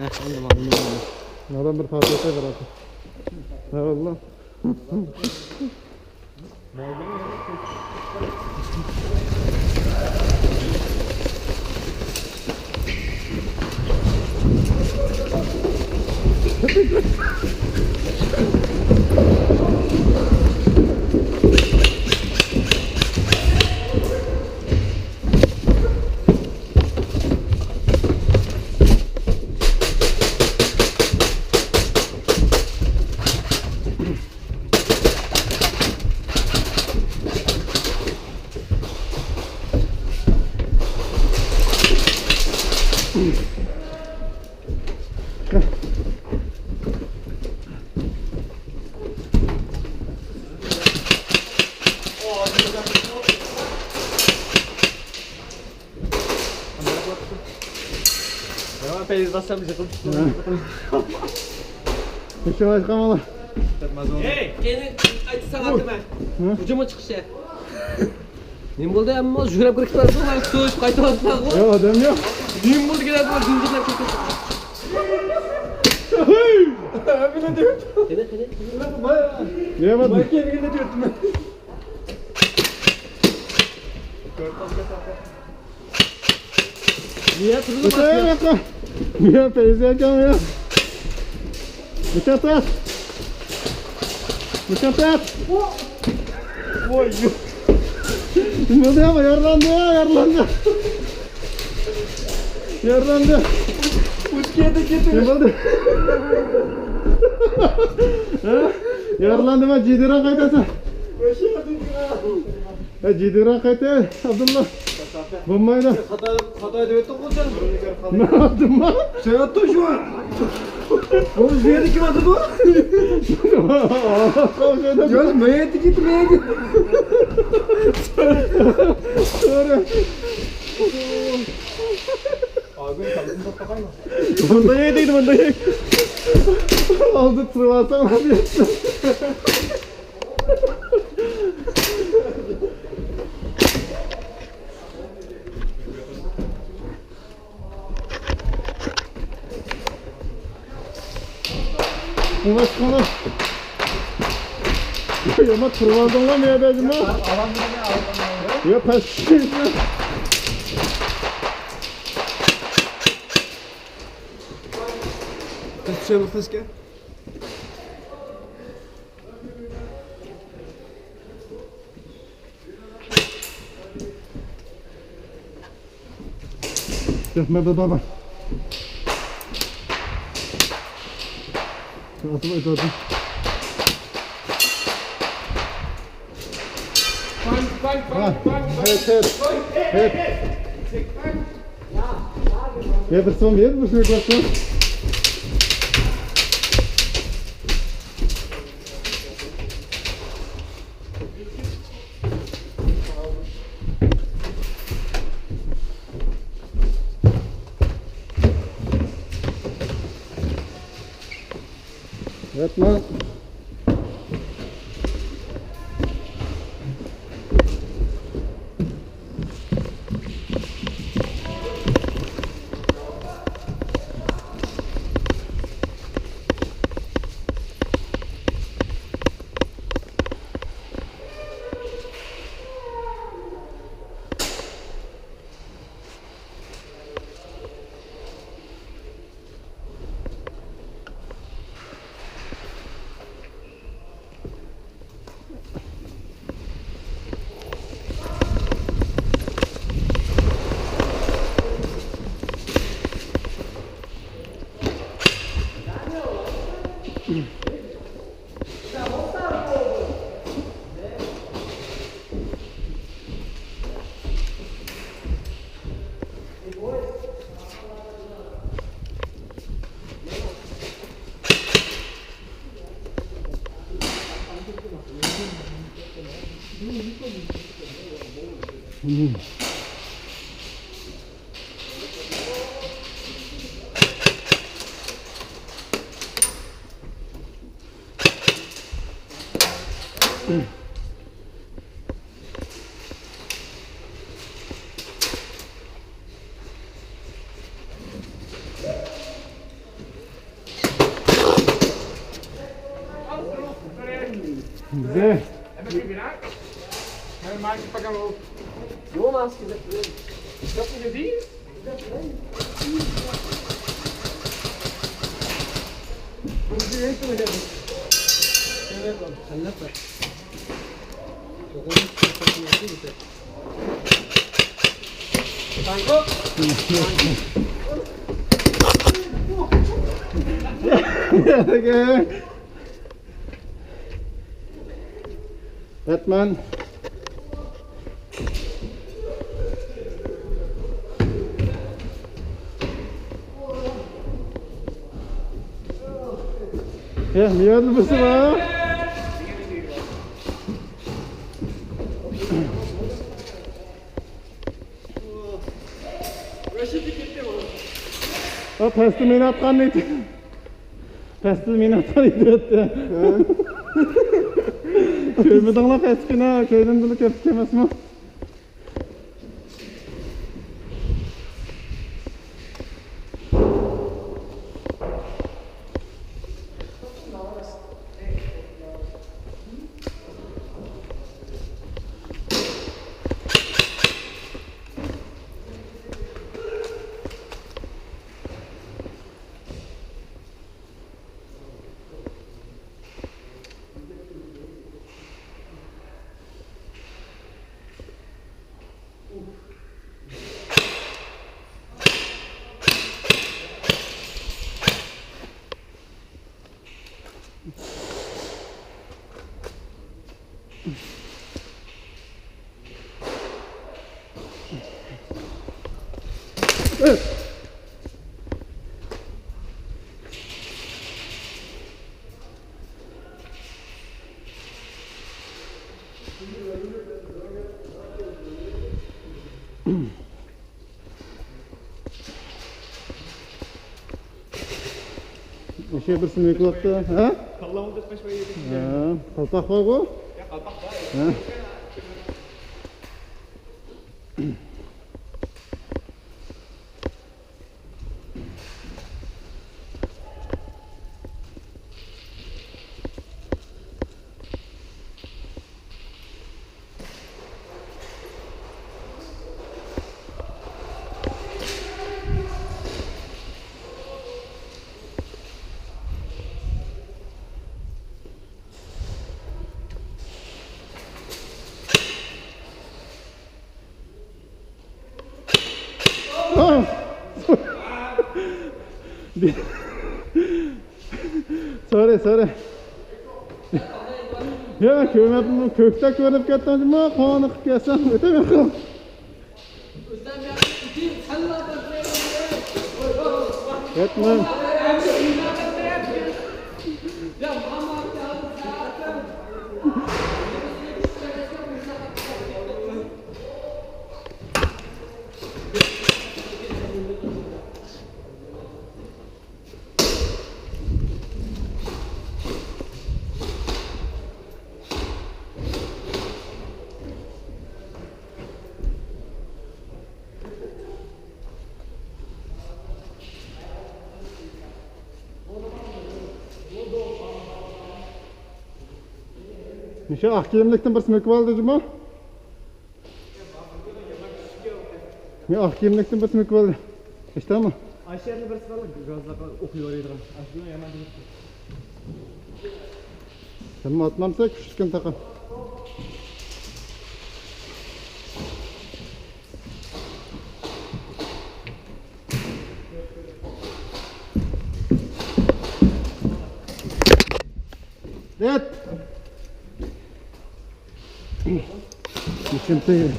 Adam bir tahtaya bırakın. Eyvallah. Еще раз камала. Ey, kendi aytsan atma. Hujuma chiqishi. Nima bo'ldi ammo jurab kirib ketadi, men so'yib qaytaryapman. Yo'q, odam yo'q. Nima bo'ldi keladi, bu zincirlar ketadi. Yemedim. Niye turdu Bir şey yapma. Ya Feyzi yakam ya. Dikkat et. Dikkat et. Oy. Ne oldu ama yarlandı ya, yarlandı. Yarlandı. Ne oldu? Yarlandı mı? Cidira kaytasın. Cidira kaytı Abdullah. Bombayla. Hata edip koyacaksın. Ne yaptın lan? Sen attın şu an. Oğlum ziyade kim attı bu? Ya meyeti gitti meyeti. Sonra. Abi kalbini takayım mı? Bunda yediydi bunda yediydi. Aldı tırvarsam abi yaptı. Ulan sana. Ya ama tırvardan lan ya dedim ha. Alan bir ne? Ya peşin. Kaç şey bu fıske? Gitme be baba. Atma et atma. Evet, evet. Evet. Ja, was sollen wir jetzt? Was wir gleich tun? Yatma. Güzel. Yo más que Okay. Batman. Ja, mir hat ein bisschen was. Pesti minattan lite. Pesti minattan lite. Köymedinglar peskina, köyden bile köpük emasmi? Neçe birisini yıkılaptı, ha? Kallamı tutmuş böyle yedik. Ha, kalpak var bu? Ya kalpak var. Ha? Oh! Sorry. Ya köymepim kökte körüp kettim ama qoniqib kelsam o'taman qol. Ketman. Neçe ah kiyimlikten bir smöküp aldı cuma? Ne ah kiyimlikten bir smöküp aldı? İşte mi? Ayşe'nin birisi var mı? Gazlaka okuyor oraya. Aslında yaman değil. Sen atmamsa küçükken takın. Evet. Sıkıntı.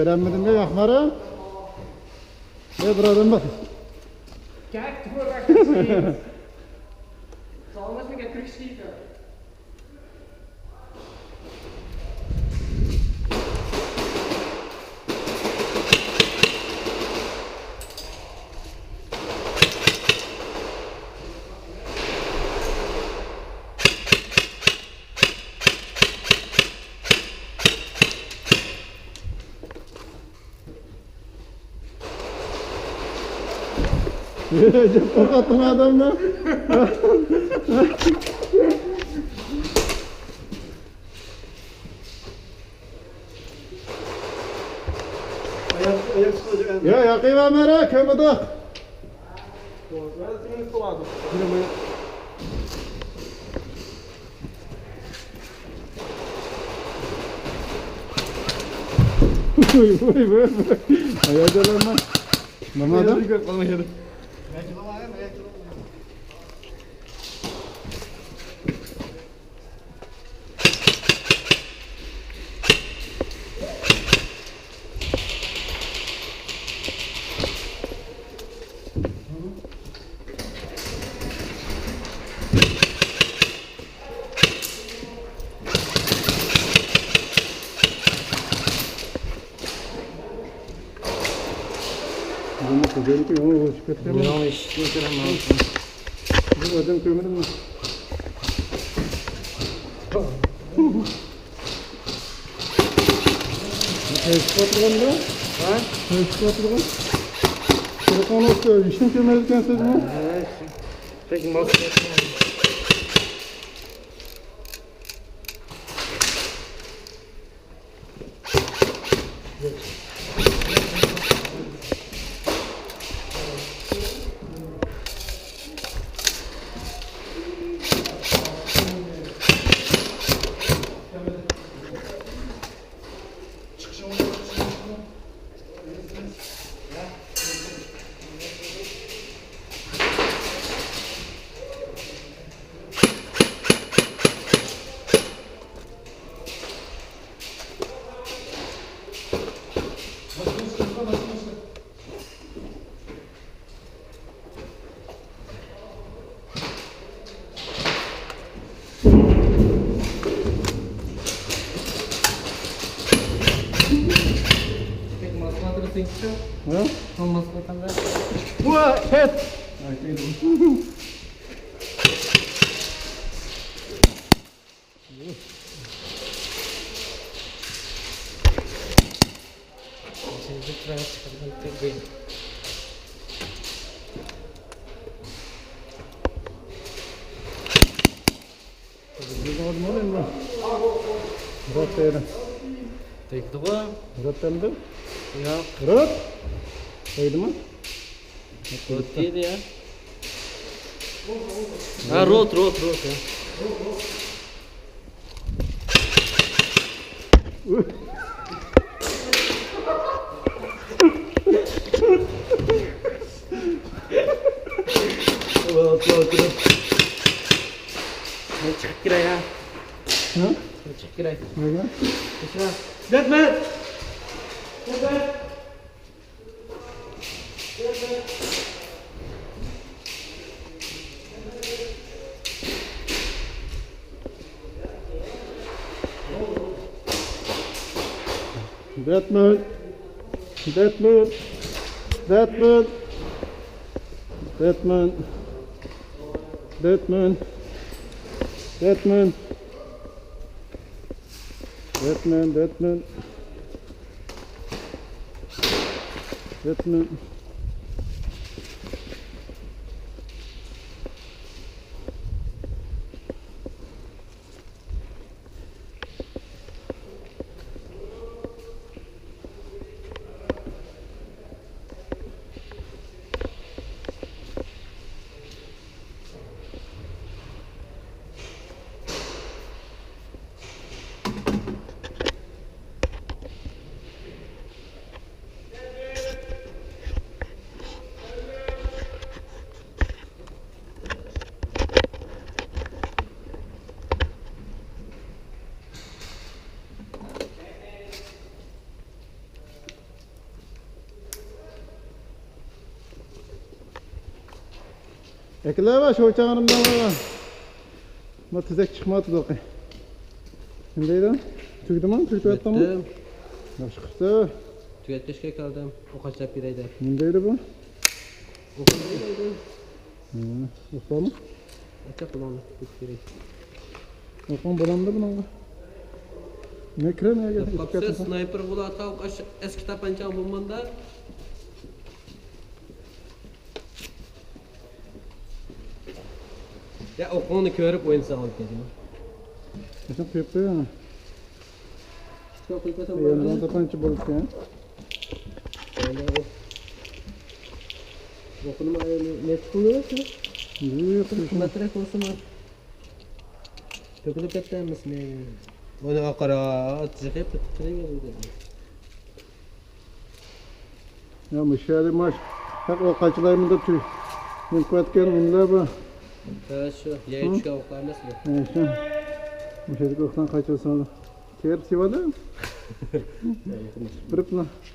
Öğrenmedim ya yakmarı. Buradan bak. Kijk, voor rechts. Zal anders een keer terugschieten. Çok korkattın adamla. Ayak tutacak. Ya yakayım Ömer'e kömüdü. Ben seni kovadım. Vay. Ayağa lan. Mamadan. Bunu koyalım ki onu hoş götürelim. Não, isso não é Bu adam kömürü mü? Esquadrão mı? Ha? Esquadrão. Telefon olsa işin kömürlükten söz mü? Evet. Peki maske. Ha? Olmaz bakalım. Bu et. Şimdi biraz çıkalım tek Bir olmalı mı? Rot yedim. Tek duva. Rot yedim. Ya. Rot. Koydu mu? Rot yedi ya. Ha rot ya. Ne çıkıp girer ya? Ha? Ne çıkıp girer? Ne ya? Batman! Batman. Batman. Batman. Batman. Batman. Batman. Batman. Batman. Ekleme şu uçağınımdan var. Ama tüzek çıkmadı da. Neydi? Tüydü mü? Tüydü attı mı? Tüydüm. Çıktı. Tüyetleşke kaldım. O kaçacak bireydi. Neydi bu? O kaçacak bireydi. Usta mı? Açak ulan. Birey. Okan bulandı mı lan? Ne krem ya? Kapsa sniper bulu atav kaç eski tapanca bulmanda. Ya o konu körüp oyunsa alıp geliyor. Sen kıyıp ya. Çok kıyıp Yandan tapanca bulup ya. Dokunma net kullanıyorsun. Büyük bir Metre olsun var. Tökülüp etler misin? Onu akara atacak hep tutturuyor. Ya müşahede maç. Bak o kaçılarımı da tüy. Ben kuvvetken bunlar bu. Evet şu yayın çıkan oklar nasıl? Neyse. Müşahede koktan kaçırsan. Ter sivalı. Bırıp lan.